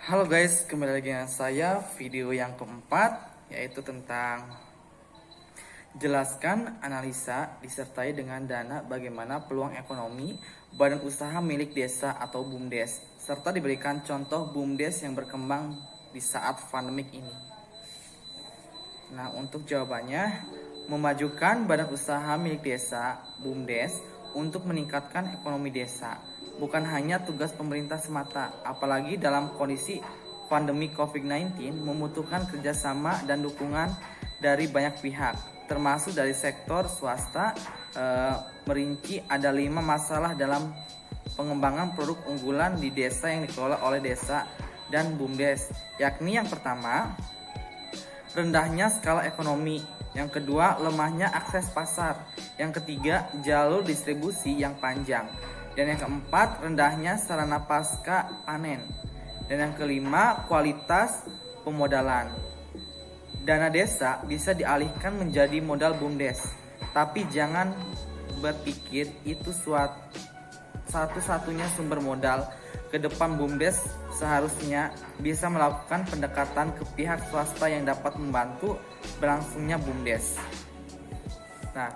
Halo guys, kembali lagi dengan saya. Video yang keempat yaitu tentang jelaskan analisa disertai dengan dana bagaimana peluang ekonomi badan usaha milik desa atau BUMDes, serta diberikan contoh BUMDes yang berkembang di saat pandemik ini. Nah, untuk jawabannya, memajukan badan usaha milik desa BUMDes untuk meningkatkan ekonomi desa bukan hanya tugas pemerintah semata, apalagi dalam kondisi pandemi COVID-19 membutuhkan kerjasama dan dukungan dari banyak pihak, termasuk dari sektor swasta. Merinci ada 5 masalah dalam pengembangan produk unggulan di desa yang dikelola oleh desa dan BUMDes, yakni yang pertama, rendahnya skala ekonomi. Yang kedua, lemahnya akses pasar. Yang ketiga, jalur distribusi yang panjang. Dan yang keempat, rendahnya sarana pasca panen. Dan yang kelima, kualitas pemodalan. Dana desa bisa dialihkan menjadi modal BUMDes, tapi jangan berpikir itu satu-satunya sumber modal. Ke depan BUMDes seharusnya bisa melakukan pendekatan ke pihak swasta yang dapat membantu berlangsungnya BUMDes. Nah,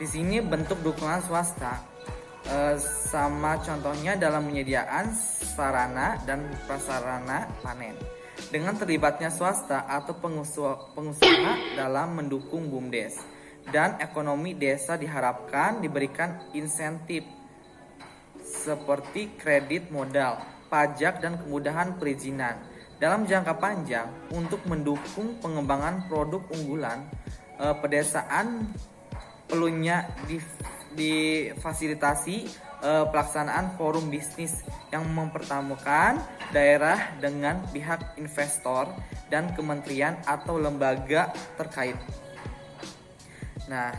di sini bentuk dukungan swasta sama contohnya dalam menyediakan sarana dan prasarana panen. Dengan terlibatnya swasta atau pengusaha dalam mendukung BUMDes dan ekonomi desa diharapkan diberikan insentif seperti kredit modal, pajak, dan kemudahan perizinan dalam jangka panjang untuk mendukung pengembangan produk unggulan pedesaan. Perlunya difasilitasi pelaksanaan forum bisnis yang mempertemukan daerah dengan pihak investor dan kementerian atau lembaga terkait. Nah,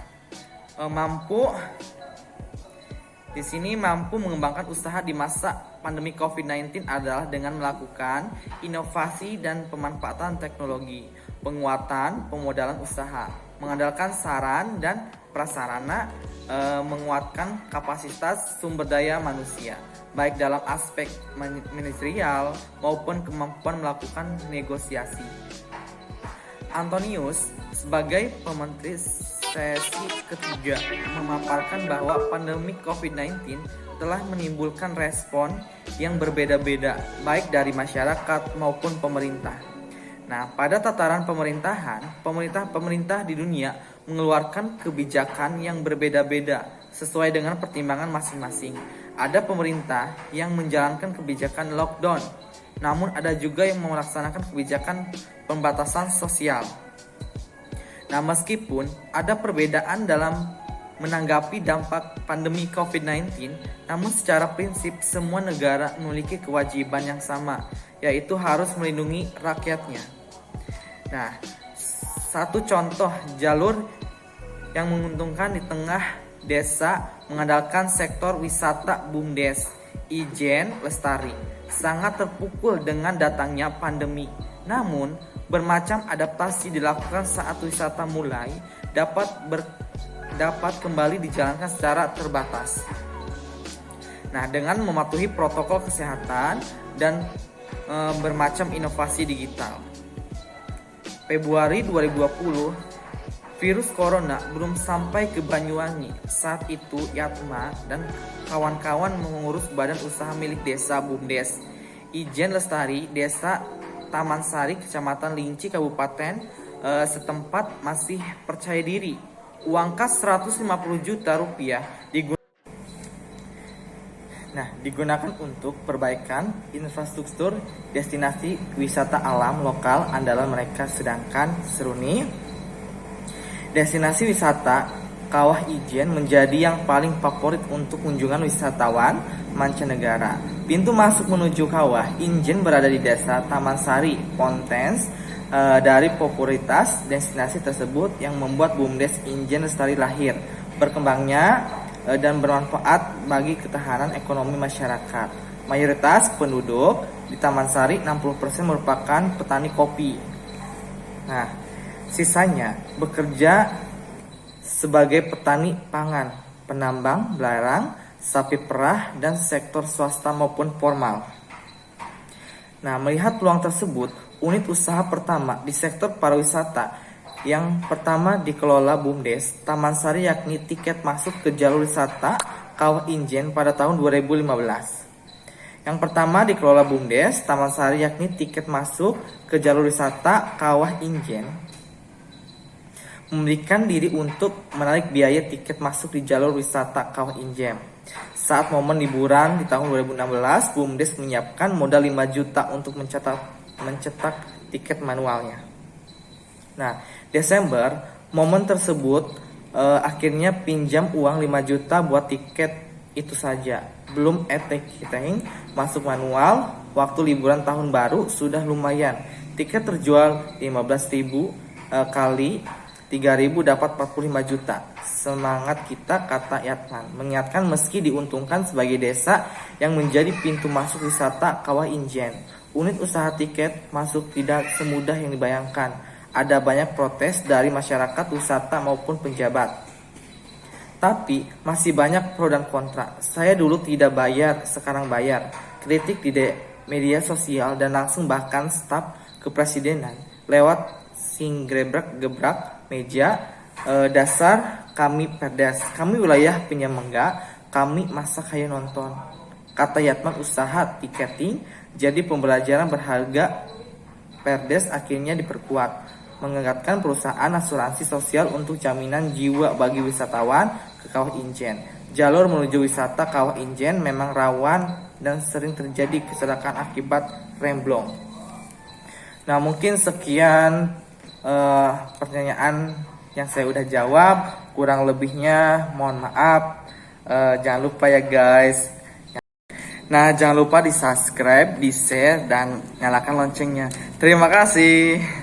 di sini mampu mengembangkan usaha di masa pandemi COVID-19 adalah dengan melakukan inovasi dan pemanfaatan teknologi, penguatan pemodalan usaha, mengandalkan saran dan prasarana, menguatkan kapasitas sumber daya manusia, baik dalam aspek manajerial maupun kemampuan melakukan negosiasi. Antonius sebagai pementeri sesi ketiga memaparkan bahwa pandemi COVID-19 telah menimbulkan respon yang berbeda-beda baik dari masyarakat maupun pemerintah. Nah, pada tataran pemerintahan, pemerintah di dunia mengeluarkan kebijakan yang berbeda-beda sesuai dengan pertimbangan masing-masing. Ada pemerintah yang menjalankan kebijakan lockdown, namun ada juga yang melaksanakan kebijakan pembatasan sosial. Nah, meskipun ada perbedaan dalam menanggapi dampak pandemi COVID-19, namun secara prinsip semua negara memiliki kewajiban yang sama, yaitu harus melindungi rakyatnya. Nah, satu contoh jalur yang menguntungkan di tengah desa mengandalkan sektor wisata BUMDes, Ijen Lestari, sangat terpukul dengan datangnya pandemi. Namun, bermacam adaptasi dilakukan saat wisata mulai dapat kembali dijalankan secara terbatas. Nah, dengan mematuhi protokol kesehatan dan bermacam inovasi digital. Februari 2020, virus corona belum sampai ke Banyuwangi. Saat itu Yatma dan kawan-kawan mengurus badan usaha milik desa BUMDes, Ijen Lestari, desa Taman Sari, Kecamatan Linci, Kabupaten setempat masih percaya diri. Uang kas 150 juta rupiah digunakan untuk perbaikan infrastruktur destinasi wisata alam lokal andalan mereka, sedangkan Seruni, destinasi wisata Kawah Ijen, menjadi yang paling favorit untuk kunjungan wisatawan mancanegara. Pintu masuk menuju Kawah Ijen berada di desa Taman Sari, Pontens. Dari popularitas destinasi tersebut yang membuat BUMDes Ijen Lestari lahir, berkembangnya dan bermanfaat bagi ketahanan ekonomi masyarakat. Mayoritas penduduk di Taman Sari, 60%, merupakan petani kopi. Nah, sisanya bekerja sebagai petani pangan, penambang, belerang, sapi perah, dan sektor swasta maupun formal. Nah, melihat peluang tersebut, unit usaha pertama di sektor pariwisata yang pertama dikelola BUMDes Taman Sari, yakni tiket masuk ke jalur wisata Kawah Injen pada tahun 2015. Yang pertama dikelola BUMDes Taman Sari, yakni tiket masuk ke jalur wisata Kawah Injen, memberikan diri untuk menarik biaya tiket masuk di jalur wisata Kawah Injen. Saat momen liburan di tahun 2016, BUMDes menyiapkan modal 5 juta untuk mencetak tiket manualnya. Nah, Desember, momen tersebut akhirnya pinjam uang 5 juta buat tiket itu saja. Belum e-ticketing, masuk manual, waktu liburan tahun baru sudah lumayan. Tiket terjual 15.000 kali 3.000 dapat 45 juta. Semangat kita, kata Yatman. Mengingatkan meski diuntungkan sebagai desa yang menjadi pintu masuk wisata Kawah Injen, unit usaha tiket masuk tidak semudah yang dibayangkan. Ada banyak protes dari masyarakat wisata maupun penjabat. Tapi masih banyak pro dan kontra. Saya dulu tidak bayar, sekarang bayar. Kritik di media sosial dan langsung bahkan staf kepresidenan lewat gebrak meja. Dasar kami perdes, kami wilayah penyangga, kami masa kaya nonton, kata Yatman. Usaha tiketing jadi pembelajaran berharga. Perdes akhirnya diperkuat, mengingatkan perusahaan asuransi sosial untuk jaminan jiwa bagi wisatawan ke Kawah Injen. Jalur menuju wisata Kawah Injen memang rawan dan sering terjadi kecelakaan akibat remblong. Nah, mungkin sekian pertanyaan yang saya udah jawab. Kurang lebihnya mohon maaf. Jangan lupa ya guys. Nah, jangan lupa di subscribe, di share, dan nyalakan loncengnya. Terima kasih.